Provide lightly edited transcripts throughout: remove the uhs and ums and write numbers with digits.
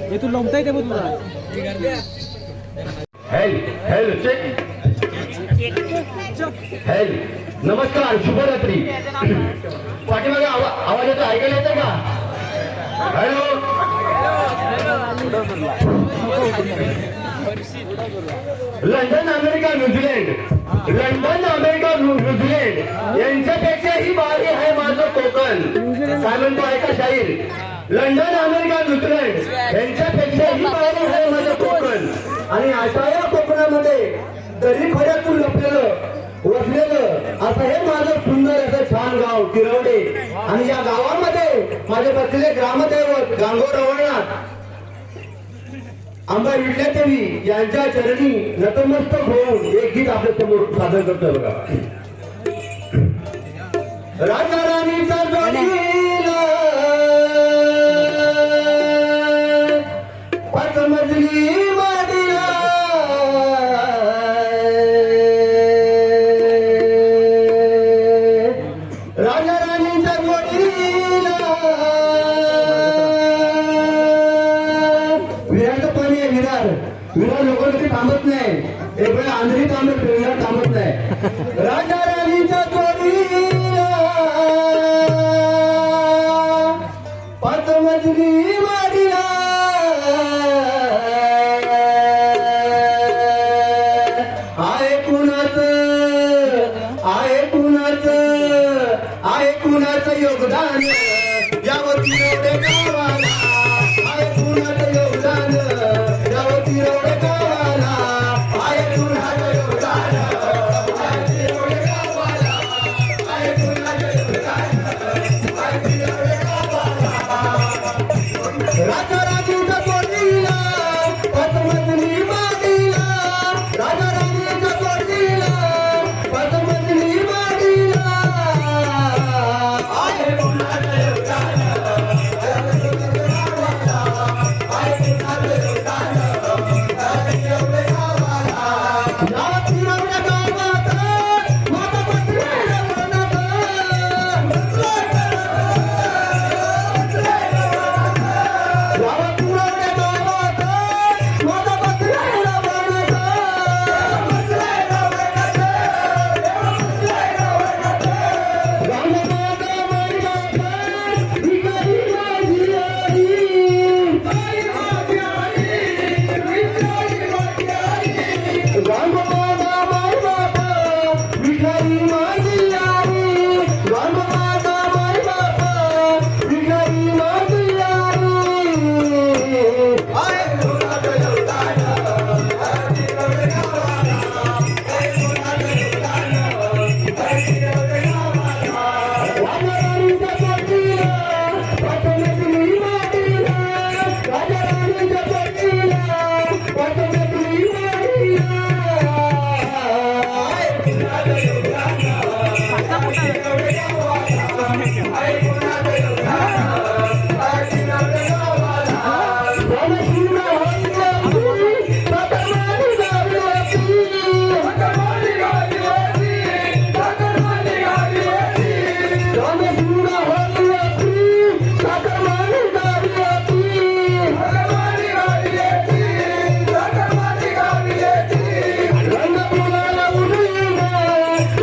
हे तू लोमता येते तुला नमस्कार शुभरात्री पाठीमागे आवाज येतो ऐकायला येतं का हॅलो लंडन अमेरिका न्यूझीलंड यांच्यापेक्षाही भारी आहे माझं कोकण काय म्हणतो ऐका शाहीर लंडन अमेरिका न्यूझीलंड यांच्यापेक्षाही भारी आहे माझं कोकण आणि अशा या कोकणामध्ये दरी खड्यातून लपलेलं वसलेलं असं हे माझं सुंदर असं छान गाव तिरवडे आणि या गावामध्ये माझे बसलेले ग्रामदैवत गांगोर रवळनाथ आंबा विडल्या देवी यांच्या चरणी नतमस्तक होऊन एक गीत आपल्या समोर सादर करतोय बघा राजा राणीचा जोडीला पाच मजली वाडीला राजा राणीचा जोडीला विरार लोकांना थांबत नाही एक वेळा आंध्री थांबत विरार थांबत नाही राजा राणीच्या जोडीला पाच मजली वाडीला आहे कुणाचं योगदान यावरती एवढे गावाला आहे कुणाचं योगदान यावरती एवढे गावाला आहे कुणाचं योगदान एवढे गावाला आहे कुणाचं योगदान एवढे गावाला राजा राणीच्या जोडीला पाच मजली वाडीला राजा राणीच्या जोडीला पाच मजली वाडीला आहे कुणाचं योगदान आहे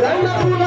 रणकुल